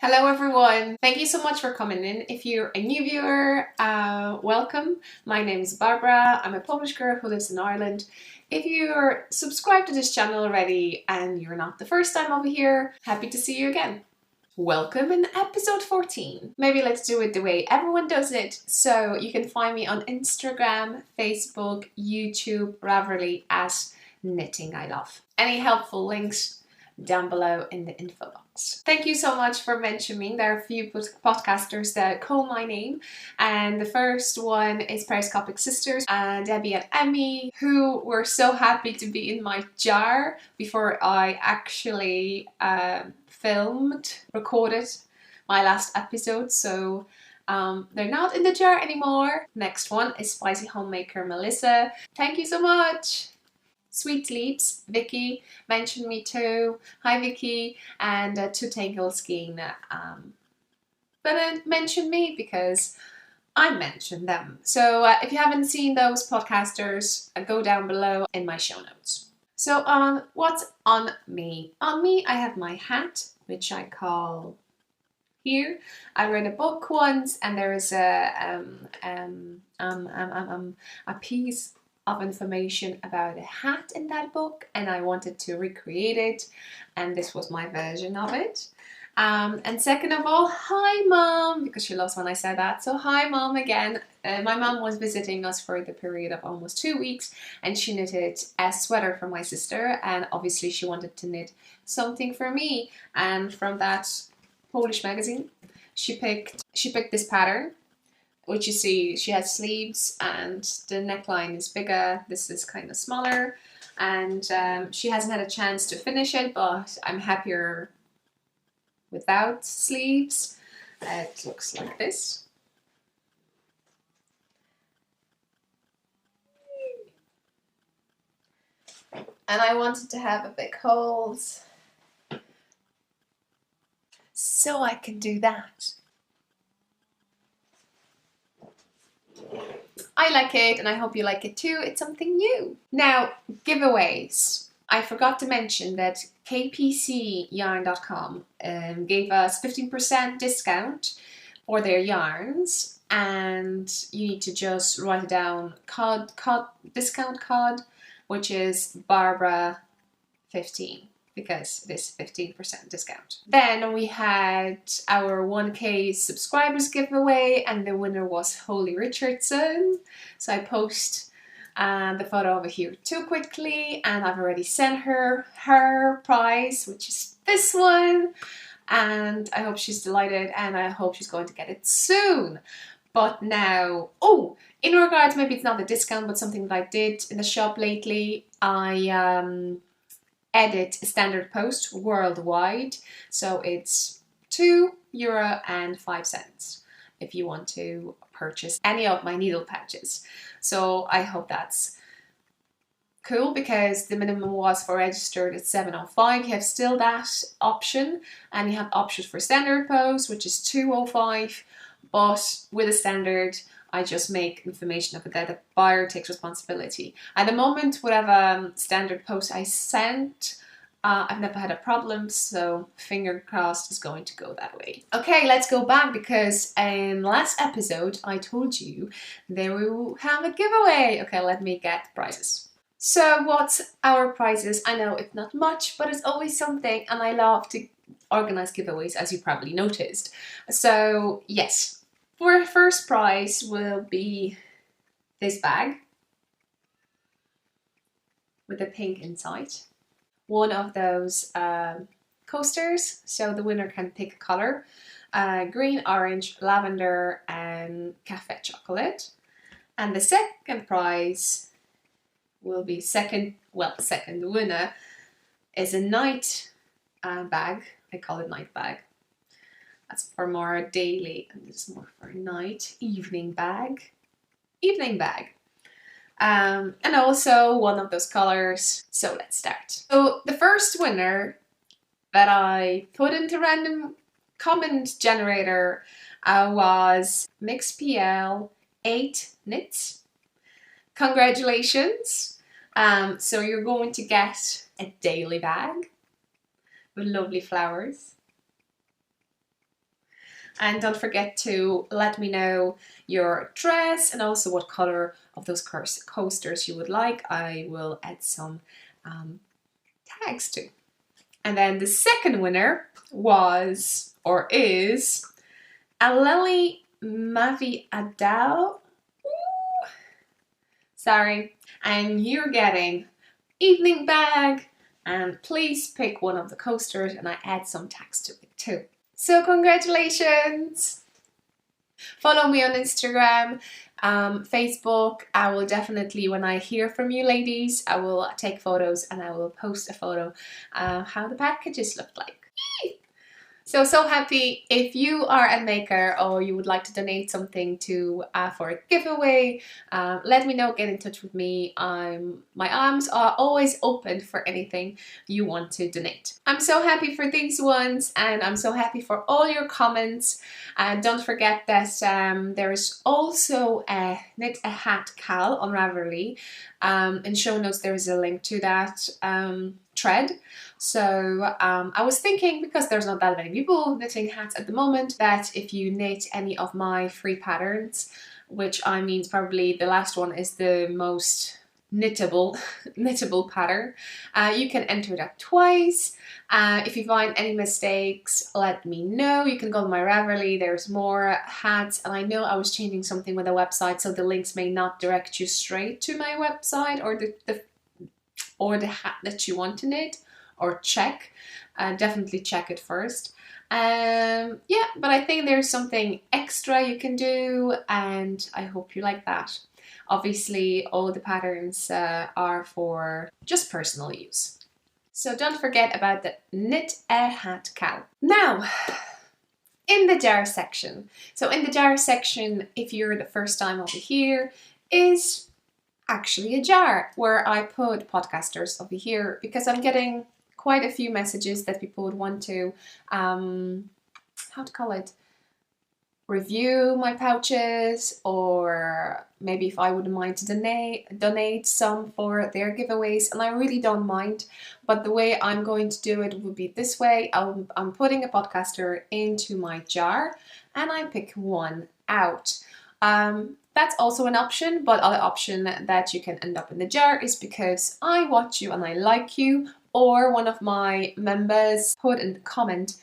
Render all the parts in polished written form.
Hello everyone, thank you so much for coming in. If you're a new viewer, welcome. My name is Barbara, I'm a Polish girl who lives in Ireland. If you're subscribed to this channel already and you're not the first time over here, happy to see you again. Welcome in episode 14. Maybe let's do it the way everyone does it. So you can find me on Instagram, Facebook, YouTube, Ravelry at knittingILove. Any helpful links down below in the info box. Thank you so much for mentioning. There are a few podcasters that call my name, and the first one is Periscopic Sisters, Debbie and Emmy, who were so happy to be in my jar before I actually recorded my last episode. So they're not in the jar anymore. Next one is Spicy Homemaker Melissa. Thank you so much. Sweet Sleeps, Vicky mentioned me too. Hi Vicky, and Two Tangle Skiing mentioned me because I mentioned them. So if you haven't seen those podcasters, go down below in my show notes. So what's on me? On me I have my hat, which I call here. I read a book once and there is a piece of information about a hat in that book, and I wanted to recreate it, and this was my version of it. And second of all, hi mom, because she loves when I say that. So hi mom again. My mom was visiting us for the period of almost 2 weeks, and she knitted a sweater for my sister, and obviously she wanted to knit something for me. And from that Polish magazine, she picked this pattern, which you see she has sleeves and the neckline is bigger. This is kind of smaller, and she hasn't had a chance to finish it, but I'm happier without sleeves. It looks like this. And I wanted to have a big holes so I can do that. I like it and I hope you like it too. It's something new. Now, giveaways. I forgot to mention that kpcyarn.com gave us 15% discount for their yarns, and you need to just write down discount code, which is Barbara 15. Because it is 15% discount. Then we had our 1K subscribers giveaway, and the winner was Holly Richardson. So I post the photo over here too quickly, and I've already sent her prize, which is this one. And I hope she's delighted, and I hope she's going to get it soon. But now, in regards, maybe it's not a discount, but something that I did in the shop lately, I edit a standard post worldwide, so it's €2.05 if you want to purchase any of my needle patches. So I hope that's cool, because the minimum was for registered at €7.05. You have still that option, and you have options for standard post, which is €2.05, but with a standard I just make information of it that the buyer takes responsibility. At the moment, whatever standard post I sent, I've never had a problem, so finger crossed is going to go that way. Okay, let's go back, because in the last episode I told you that we will have a giveaway. Okay, let me get prizes. So what's our prizes? I know it's not much, but it's always something, and I love to organize giveaways, as you probably noticed. So yes. Our first prize will be this bag with the pink inside. One of those coasters, so the winner can pick a color. Green, orange, lavender and cafe chocolate. And the second prize will be second winner is a night bag. I call it night bag. That's for more daily, and this is more for night, evening bag. And also one of those colors. So let's start. So the first winner that I put into random comment generator was MixPL8 Knits. Congratulations. So you're going to get a daily bag with lovely flowers. And don't forget to let me know your dress and also what color of those coasters you would like. I will add some tags too. And then the second winner was, or is, Aleli Mavi Adal. Sorry. And you're getting evening bag, and please pick one of the coasters and I add some tags to it too. So congratulations! Follow me on Instagram, Facebook. I will definitely, when I hear from you ladies, I will take photos and I will post a photo how the packages look like. So happy. If you are a maker or you would like to donate something to for a giveaway, let me know, get in touch with me. My arms are always open for anything you want to donate. I'm so happy for these ones, and I'm so happy for all your comments. And don't forget that there is also a Knit a Hat Cal on Ravelry. In show notes there is a link to that thread. So I was thinking, because there's not that many people knitting hats at the moment, that if you knit any of my free patterns, which I mean probably the last one is the most knittable pattern, you can enter that twice. If you find any mistakes, let me know. You can go to my Ravelry, there's more hats, and I know I was changing something with the website, so the links may not direct you straight to my website or the hat that you want to knit or check. Definitely check it first. Yeah, but I think there's something extra you can do, and I hope you like that. Obviously, all the patterns are for just personal use. So don't forget about the Knit a Hat Cal. Now, in the jar section. So in the jar section, if you're the first time over here, is actually a jar where I put podcasters over here, because I'm getting quite a few messages that people would want to, how to call it, review my pouches, or maybe if I wouldn't mind to donate some for their giveaways, and I really don't mind, but the way I'm going to do it would be this way. I'm putting a podcaster into my jar and I pick one out. That's also an option, but other option that you can end up in the jar is because I watch you and I like you, or one of my members put in the comment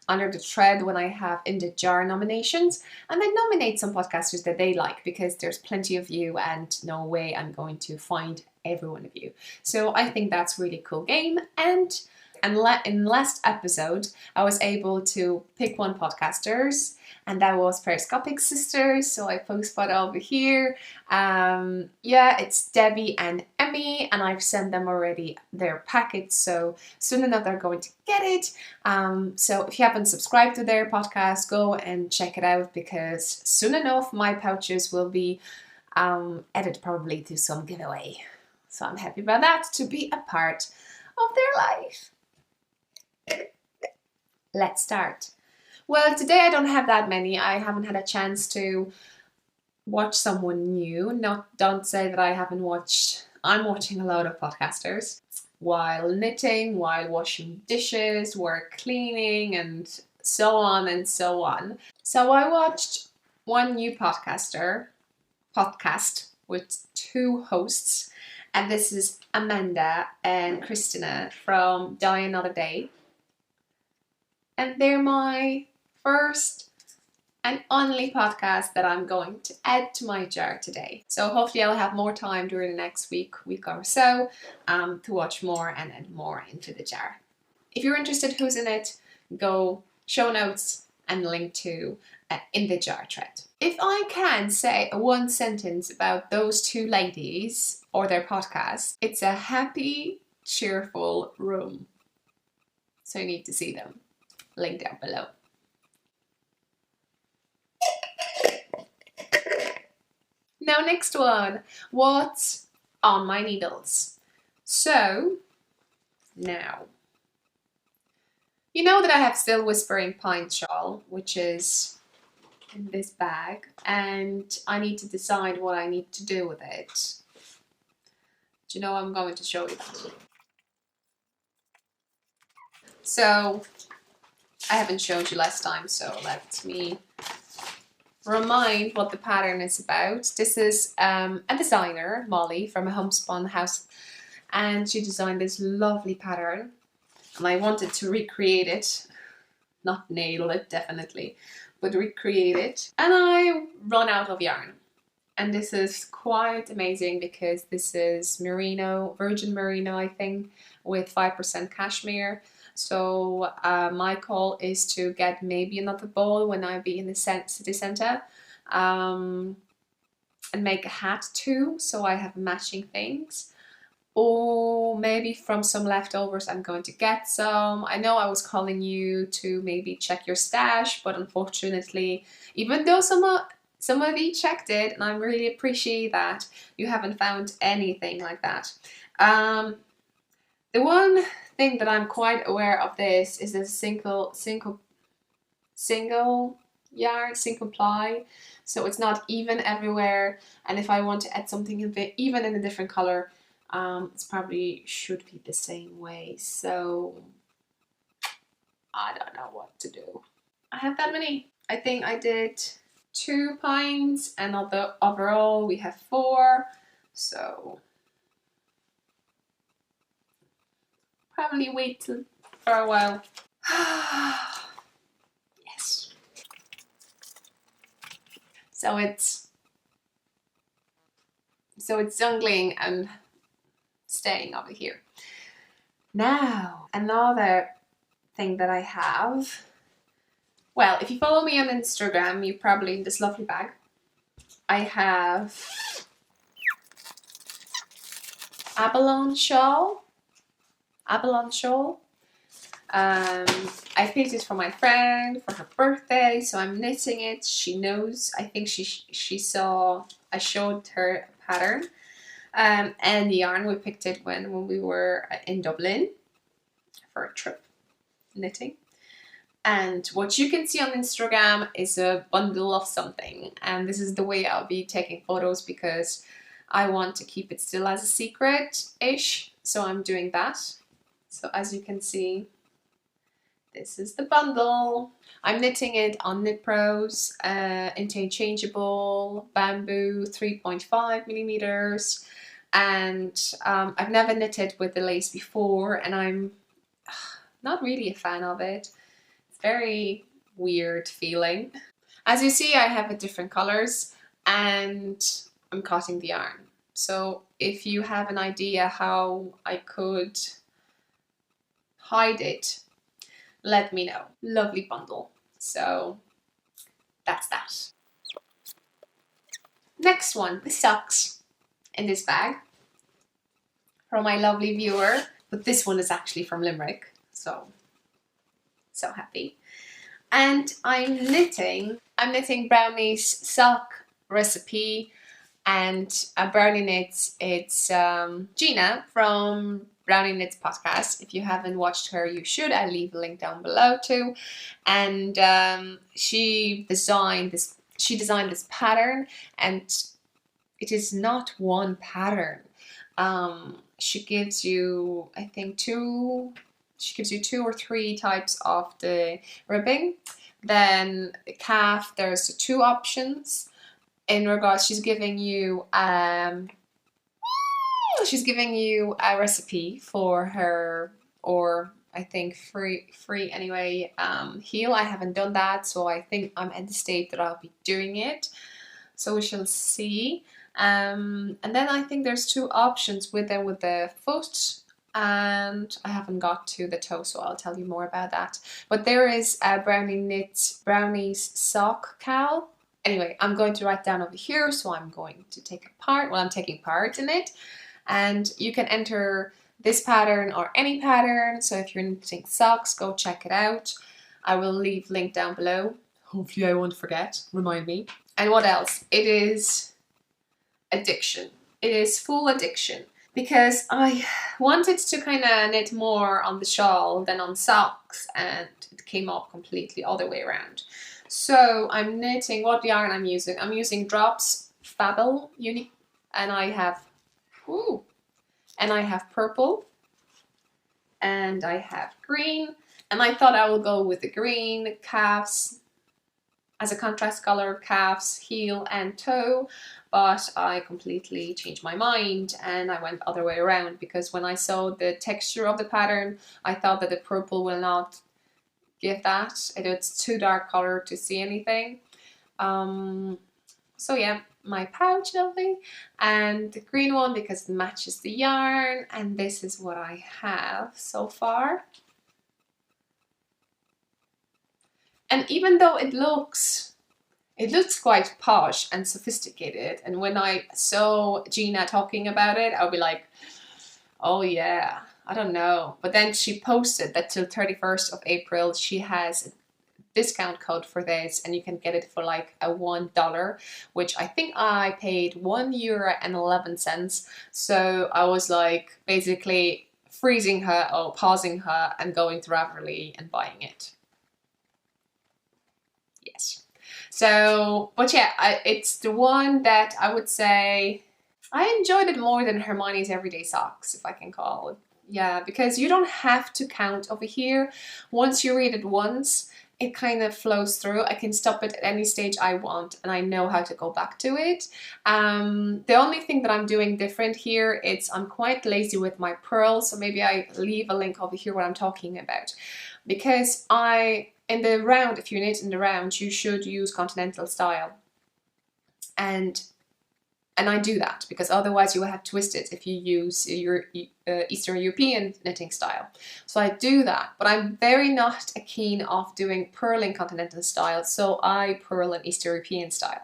under the thread when I have in the jar nominations, and they nominate some podcasters that they like, because there's plenty of you and no way I'm going to find every one of you. So I think that's a really cool game. And in last episode, I was able to pick one podcasters, and that was Periscopic Sisters. So I post photo over here. Yeah, it's Debbie and Emmy, and I've sent them already their package. So soon enough, they're going to get it. So if you haven't subscribed to their podcast, go and check it out, because soon enough, my pouches will be added probably to some giveaway. So I'm happy about that, to be a part of their life. Let's start. Well, today I don't have that many. I haven't had a chance to watch someone new. Don't say that I haven't watched. I'm watching a lot of podcasters while knitting, while washing dishes, while cleaning, and so on and so on. So I watched one new podcast with two hosts, and this is Amanda and Christina from Die Another Day. And they're my first and only podcast that I'm going to add to my jar today. So hopefully I'll have more time during the next week or so to watch more and add more into the jar. If you're interested who's in it, go show notes and link to in the jar thread. If I can say one sentence about those two ladies or their podcast, it's a happy, cheerful room. So you need to see them. Link down below. Now, next one. What's on my needles? So, now, you know that I have Still Whispering Pine Shawl, which is in this bag, and I need to decide what I need to do with it. Do you know I'm going to show you that? So, I haven't showed you last time, so let me remind what the pattern is about. This is a designer, Molly, from a homespun house, and she designed this lovely pattern, and I wanted to recreate it, not nail it definitely, but recreate it, and I run out of yarn. And this is quite amazing because this is merino, virgin merino, I think, with 5% cashmere. So my call is to get maybe another ball when I be in the city center, and make a hat too, so I have matching things. Or maybe from some leftovers I'm going to get some. I know I was calling you to maybe check your stash, but unfortunately, even though somebody checked it, and I really appreciate that, you haven't found anything like that. The one thing that I'm quite aware of this is a single yarn, single ply, so it's not even everywhere. And if I want to add something even in a different color, it probably should be the same way. So I don't know what to do. I have that many. I think I did 2 pints, and overall we have 4. So probably wait for a while. Yes. So it's dangling and staying over here. Now, another thing that I have. Well, if you follow me on Instagram, you probably in this lovely bag. I have abalone shawl. I picked it for my friend for her birthday, so I'm knitting it. She knows. I think she saw. I showed her a pattern, and the yarn. We picked it when we were in Dublin for a trip knitting. And what you can see on Instagram is a bundle of something, and this is the way I'll be taking photos because I want to keep it still as a secret-ish, so I'm doing that. So as you can see, this is the bundle. I'm knitting it on Knit Pros, interchangeable bamboo 3.5 millimeters, and I've never knitted with the lace before, and I'm not really a fan of it. It's very weird feeling. As you see, I have different colors, and I'm cutting the yarn. So if you have an idea how I could hide it, let me know. Lovely bundle. So that's that. Next one, the socks in this bag from my lovely viewer, but this one is actually from Limerick, so happy. And I'm knitting Brownie's sock recipe, and Brownie Knits, it's Gina from Brownie Knits podcast. If you haven't watched her, you should. I'll leave a link down below too. And she designed this pattern, and it is not one pattern. She gives you, I think, two or three types of the ribbing. Then the calf, there's 2 options. In regards, she's giving you a recipe for her, or I think free anyway, heel. I haven't done that, so I think I'm at the state that I'll be doing it. So we shall see. And then I think there's 2 options with the foot, and I haven't got to the toe, so I'll tell you more about that. But there is a Brownie's sock cowl. Anyway, I'm going to write down over here, so I'm going to take part. Well, I'm taking part in it, and you can enter this pattern or any pattern. So if you're knitting socks, go check it out. I will leave link down below. Hopefully I won't forget. Remind me. And what else? It is addiction. It is full addiction, because I wanted to kind of knit more on the shawl than on socks, and it came up completely all the way around. So I'm knitting, what yarn I'm using? I'm using Drops Fable Unique, and I have purple, and I have green, And I thought I would go with the green calves as a contrast color, calves, heel and toe, but I completely changed my mind and I went the other way around, because when I saw the texture of the pattern, I thought that the purple will not give that. It's too dark color to see anything. So yeah, my pouch, lovely, and the green one because it matches the yarn, and this is what I have so far. And even though it looks quite posh and sophisticated, and when I saw Gina talking about it, I'll be like, oh yeah, I don't know. But then she posted that till 31st of April she has a discount code for this, and you can get it for like a $1, which I think I paid €1.11. So I was like basically freezing her or pausing her and going to Ravelry and buying it. Yes. So, but yeah, it's the one that I would say I enjoyed it more than Hermione's Everyday Socks, if I can call it. Yeah, because you don't have to count over here. Once you read it once, it kind of flows through. I can stop it at any stage I want, and I know how to go back to it. The only thing that I'm doing different here, I'm quite lazy with my pearls, so maybe I leave a link over here what I'm talking about. Because in the round, if you knit in the round, you should use continental style. And I do that because otherwise you will have twisted if you use your Eastern European knitting style. So I do that, but I'm very not keen of doing purling continental style, so I purl in Eastern European style.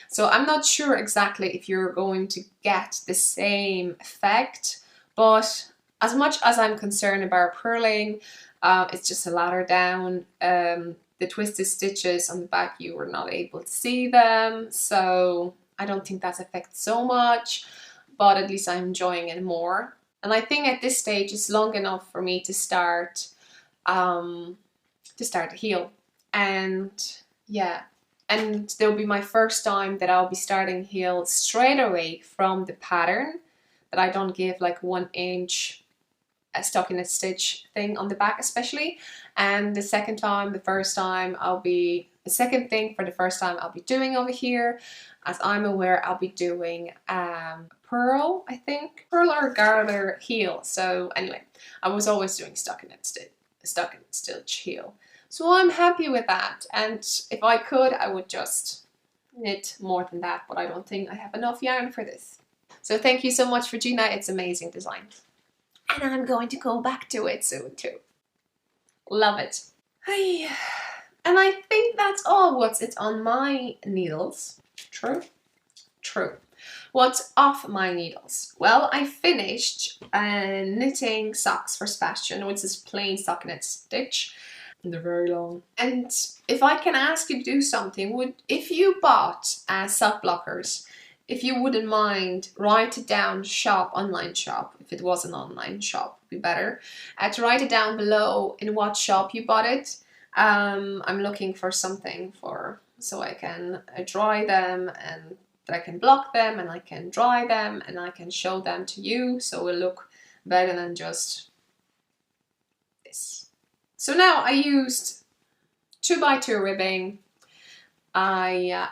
So I'm not sure exactly if you're going to get the same effect, but as much as I'm concerned about purling, it's just a ladder down. The twisted stitches on the back, you were not able to see them, so I don't think that affects so much, but at least I'm enjoying it more. And I think at this stage it's long enough for me to start a heel. And yeah, and there'll be my first time that I'll be starting heel straight away from the pattern, that I don't give like 1 inch stockinette stitch thing on the back especially. And the second thing for the first time I'll be doing over here, as I'm aware, I'll be doing purl, I think, purl or garter heel. So anyway, I was always doing stockinette stitch heel, so I'm happy with that. And if I could, I would just knit more than that, but I don't think I have enough yarn for this. So thank you so much, Regina. It's amazing design, and I'm going to go back to it soon too. Love it. And I think that's all what's it on my needles. True? True. What's off my needles? Well, I finished knitting socks for Sebastian, which is plain stockinette stitch. They're very long. And if I can ask you to do something, if you bought sock blockers, if you wouldn't mind, write it down, online shop, if it was an online shop, would be better. To write it down below in what shop you bought it. I'm looking for something so I can dry them, and that I can block them and I can dry them and I can show them to you, so it will look better than just this. So now I used 2x2 ribbing. I'll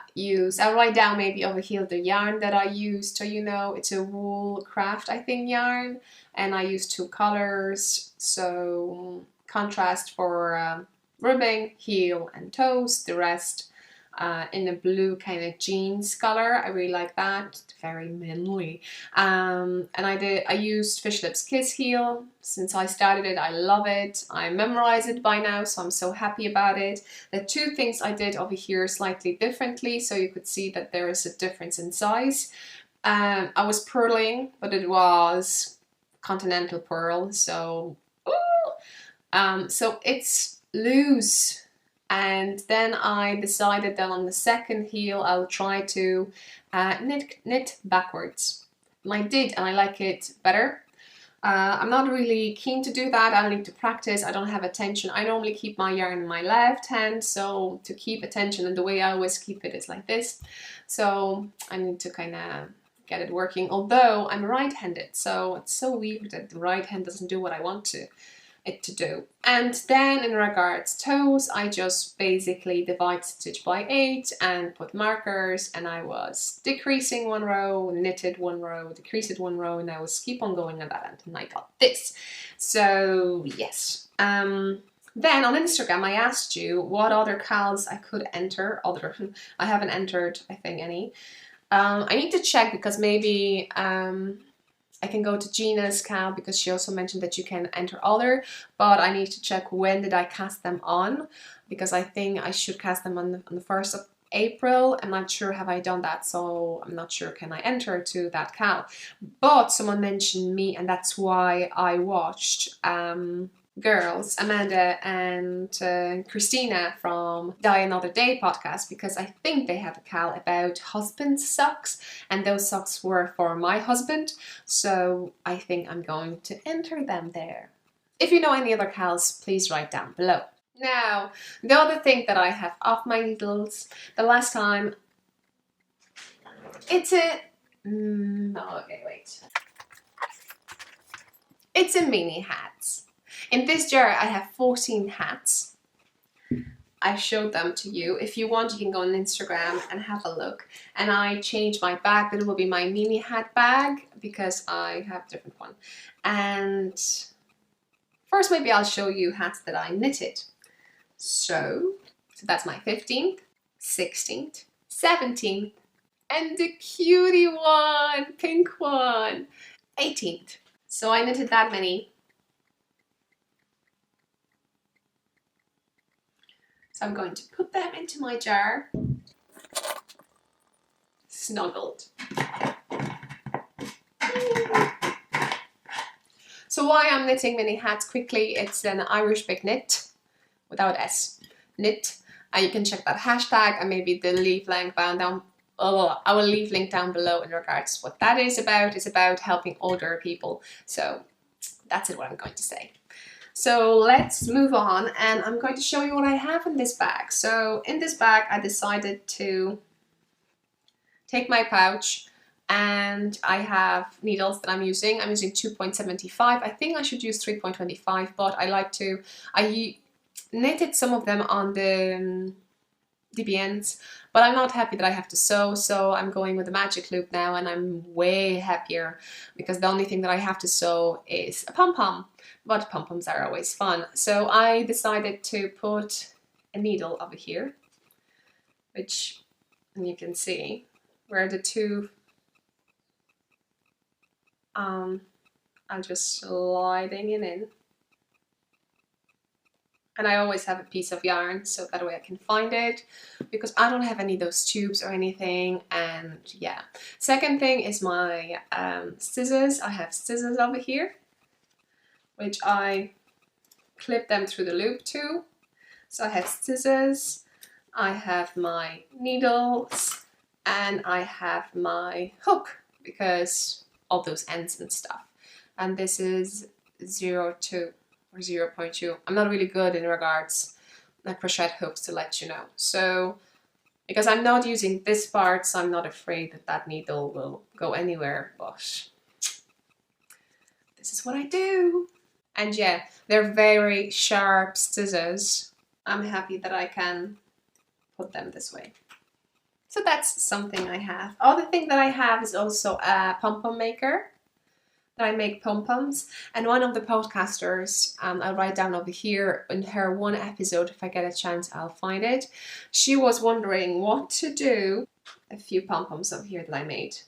write down maybe over here the yarn that I used, so you know it's a wool craft, I think, yarn, and I used 2 colors, so contrast for ribbing, heel and toes, the rest in a blue kind of jeans color. I really like that, very manly. And I used Fish Lips Kiss heel. Since I started it, I love it. I memorized it by now, so I'm so happy about it. The 2 things I did over here slightly differently, so you could see that there is a difference in size. I was purling, but it was continental purl, so so it's loose. And then I decided that on the second heel I'll try to knit backwards. And I did, and I like it better. I'm not really keen to do that. I need to practice. I don't have attention. I normally keep my yarn in my left hand, so to keep attention, and the way I always keep it is like this. So I need to kind of get it working, although I'm right-handed, so it's so weird that the right hand doesn't do what I want to. it to do. And then in regards toes, I just basically divide stitch by 8 and put markers, and I was decreasing 1 row, knitted 1 row, decreased 1 row, and I was keep on going on that until I got this. So yes. Then on Instagram I asked you what other cows I could enter. I haven't entered, I think, any. I need to check because maybe I can go to Gina's cow because she also mentioned that you can enter other, but I need to check when did I cast them on, because I think I should cast them on the 1st of April. I'm not sure have I done that, so I'm not sure can I enter to that cow. But someone mentioned me, and that's why I watched girls, Amanda and Christina from Die Another Day podcast, because I think they have a cal about husband socks, and those socks were for my husband, so I think I'm going to enter them there. If you know any other cals, please write down below. Now, the other thing that I have off my needles, the last time, it's a, okay, wait. It's a mini hats. In this jar I have 14 hats. I showed them to you. If you want, you can go on Instagram and have a look. And I changed my bag, but it will be my mini hat bag because I have a different one. And first maybe I'll show you hats that I knitted. So that's my 15th, 16th, 17th, and the cutie one, pink one, 18th. So I knitted that many. So I'm going to put them into my jar. Snuggled. So why I'm knitting mini hats quickly, it's an Irish big knit, without S, knit. You can check that hashtag and maybe the leave link down. I will leave link down below in regards to what that is about. It's about helping older people. So that's it, what I'm going to say. So let's move on, and I'm going to show you what I have in this bag. So in this bag I decided to take my pouch, and I have needles that I'm using. I'm using 2.75. I think I should use 3.25, but I knitted some of them on the DBNs, but I'm not happy that I have to sew, so I'm going with a magic loop now, and I'm way happier because the only thing that I have to sew is a pom-pom, but pom-poms are always fun. So I decided to put a needle over here, which you can see where the two I'm just sliding it in. And I always have a piece of yarn, so that way I can find it, because I don't have any of those tubes or anything. And yeah, second thing is my scissors. I have scissors over here, which I clip them through the loop too. So I have scissors, I have my needles, and I have my hook, because of those ends and stuff. And this is 0.2 or 0.2. I'm not really good in regards like crochet hooks, to let you know. So because I'm not using this part, so I'm not afraid that that needle will go anywhere, but this is what I do. And yeah, they're very sharp scissors. I'm happy that I can put them this way. So that's something I have. Other thing that I have is also a pom-pom maker. That I make pom-poms, and one of the podcasters, I'll write down over here in her one episode, if I get a chance I'll find it. She was wondering what to do. A few pom-poms over here that I made.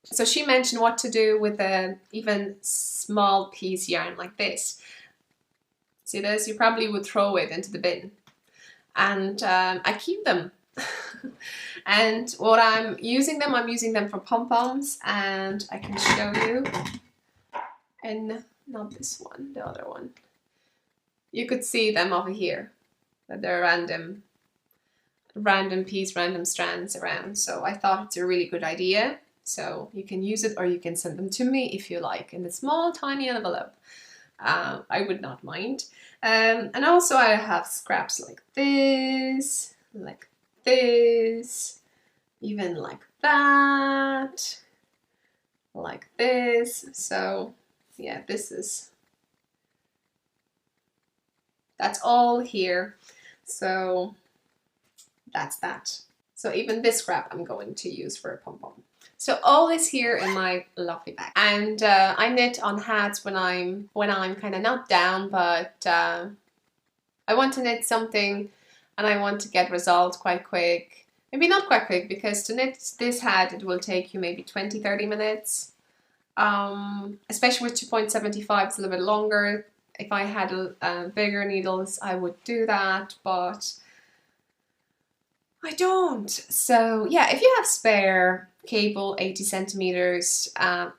So she mentioned what to do with a even small piece yarn like this. See this? You probably would throw it into the bin. And I keep them. And what I'm using them for pom-poms, and I can show you. And not this one, the other one. You could see them over here, that they're random piece, random strands around. So I thought it's a really good idea. So you can use it, or you can send them to me if you like, in a small tiny envelope. I would not mind. And also I have scraps like this, even like that, like this. So yeah, this is That's all here. So that's that. So even this scrap I'm going to use for a pom-pom. So all is here in my lovely bag. And I knit on hats when I'm kind of not down, but I want to knit something and I want to get results quite quick. Maybe not quite quick, because to knit this hat it will take you maybe 20-30 minutes. Especially with 2.75, it's a little bit longer. If I had bigger needles I would do that, but I don't. So yeah, if you have spare cable, 80 centimeters,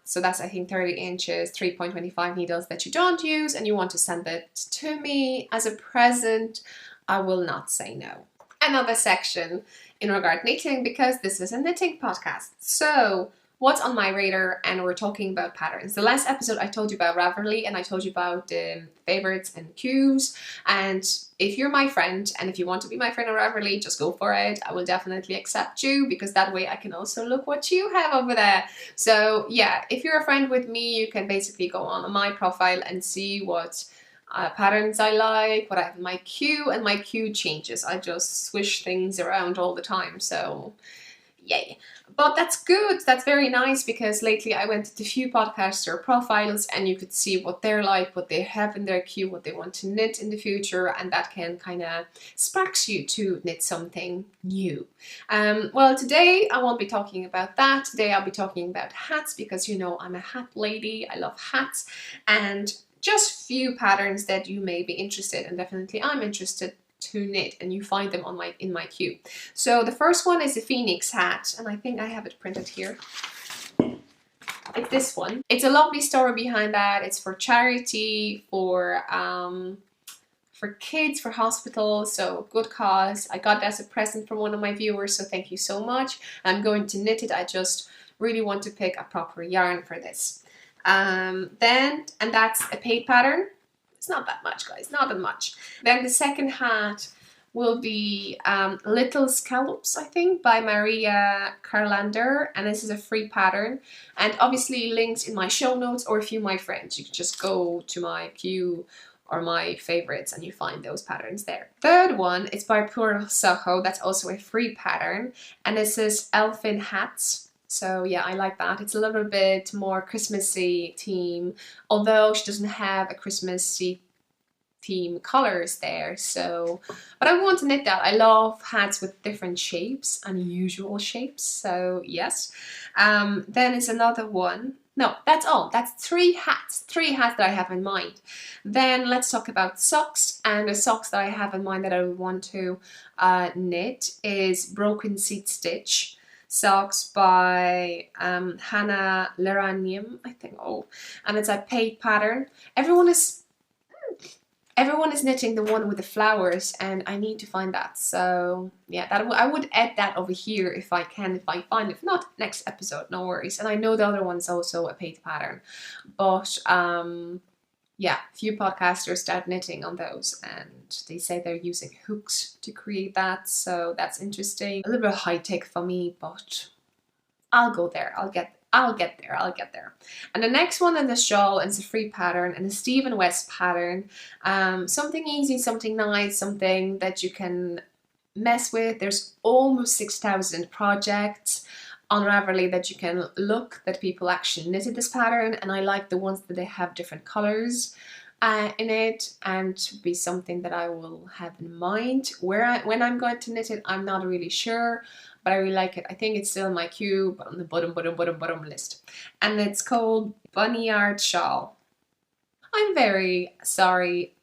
so that's I think 30 inches, 3.25 needles that you don't use, and you want to send it to me as a present, I will not say no. Another section in regard knitting, because this is a knitting podcast. So what's on my radar, and we're talking about patterns. The last episode I told you about Ravelry, and I told you about favorites and cues. And if you're my friend, and if you want to be my friend on Ravelry, just go for it. I will definitely accept you, because that way I can also look what you have over there. So yeah, if you're a friend with me, you can basically go on my profile and see what patterns I like, what I have in my queue, and my queue changes. I just swish things around all the time, so yay. But that's good, that's very nice, because lately I went to a few podcaster profiles and you could see what they're like, what they have in their queue, what they want to knit in the future, and that can kind of sparks you to knit something new. Well, today I won't be talking about that. Today I'll be talking about hats, because you know I'm a hat lady, I love hats, and just few patterns that you may be interested in. Definitely I'm interested to knit, and you find them on in my queue. So the first one is a phoenix hat, and I think I have it printed here. It's this one. It's a lovely story behind that. It's for charity, for kids, for hospitals, so good cause. I got it as a present from one of my viewers, so thank you so much. I'm going to knit it. I just really want to pick a proper yarn for this. And that's a paid pattern. It's not that much, guys, not that much. Then the second hat will be Little Scallops, I think, by Maria Carlander, and this is a free pattern, and obviously links in my show notes, or if you're my friends, you can just go to my queue or my favorites and you find those patterns there. Third one is by Pure Soho, that's also a free pattern, and this is Elfin Hats. So yeah, I like that. It's a little bit more Christmassy theme, although she doesn't have a Christmassy theme colors there. So, but I want to knit that. I love hats with different shapes, unusual shapes. So yes. Then is another one. No, that's all. That's three hats that I have in mind. Then let's talk about socks, and the socks that I have in mind that I want to knit is Broken Seat Stitch socks by Hannah Leranium, I think. Oh, and it's a paid pattern. Everyone is knitting the one with the flowers, and I need to find that. So yeah, I would add that over here if I can, if I find it. If not, next episode, no worries. And I know the other one's also a paid pattern, but yeah, few podcasters start knitting on those, and they say they're using hooks to create that, so that's interesting. A little bit high tech for me, but I'll go there. I'll get there. And the next one is the shawl, and it's a free pattern, and a Stephen West pattern. Something easy, something nice, something that you can mess with. There's almost 6,000 projects on Ravelry that you can look that people actually knitted this pattern, and I like the ones that they have different colors in it, and to be something that I will have in mind. When I'm going to knit it, I'm not really sure, but I really like it. I think it's still in my queue, but on the bottom list. And it's called Bunyard Shawl. I'm very sorry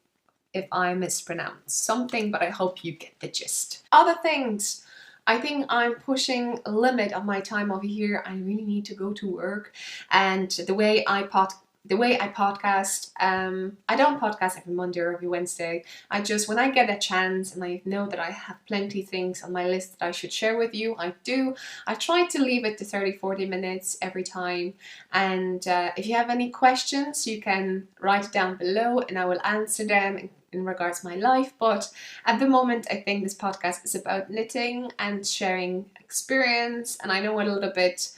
if I mispronounce something, but I hope you get the gist. Other things. I think I'm pushing a limit of my time over here. I really need to go to work, and the way I podcast, I don't podcast every Monday or every Wednesday. I just, when I get a chance and I know that I have plenty of things on my list that I should share with you, I do. I try to leave it to 30-40 minutes every time, and if you have any questions you can write it down below and I will answer them in regards to my life. But at the moment I think this podcast is about knitting and sharing experience, and I know a little bit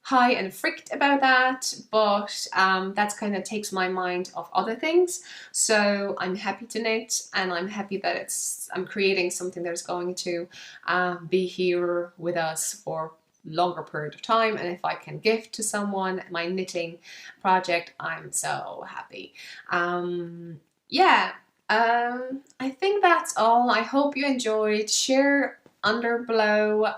high and freaked about that, but that's kind of takes my mind off other things. So I'm happy to knit, and I'm happy that I'm creating something that's going to be here with us for longer period of time. And if I can gift to someone my knitting project, I'm so happy. Yeah, I think that's all. I hope you enjoyed. Share below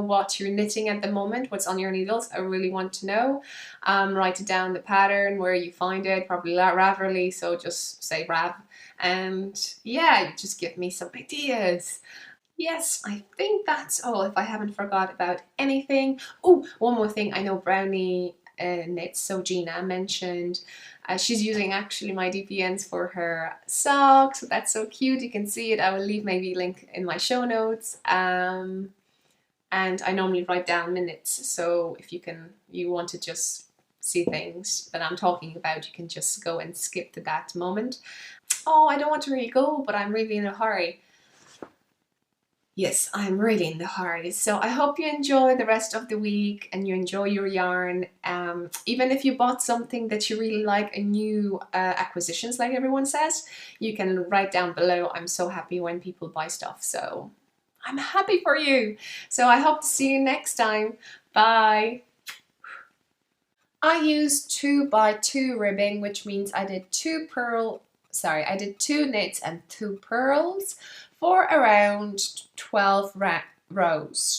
what you're knitting at the moment, what's on your needles. I really want to know. Write it down, the pattern, where you find it, probably Ravelry, so just say Rav. And yeah, just give me some ideas. Yes, I think that's all, if I haven't forgot about anything. Oh, one more thing. I know Brownie knits, so Gina mentioned she's using actually my DPNs for her socks. That's so cute. You can see it. I will leave maybe a link in my show notes. And I normally write down minutes, so if you want to just see things that I'm talking about, you can just go and skip to that moment. Oh, I don't want to really go, but I'm really in a hurry. Yes, I'm really in the hurry. So I hope you enjoy the rest of the week and you enjoy your yarn. Even if you bought something that you really like, a new acquisitions, like everyone says, you can write down below. I'm so happy when people buy stuff. So I'm happy for you. So I hope to see you next time. Bye. I used 2x2 ribbing, which means I did I did 2 knits and 2 purls for around 12 rows.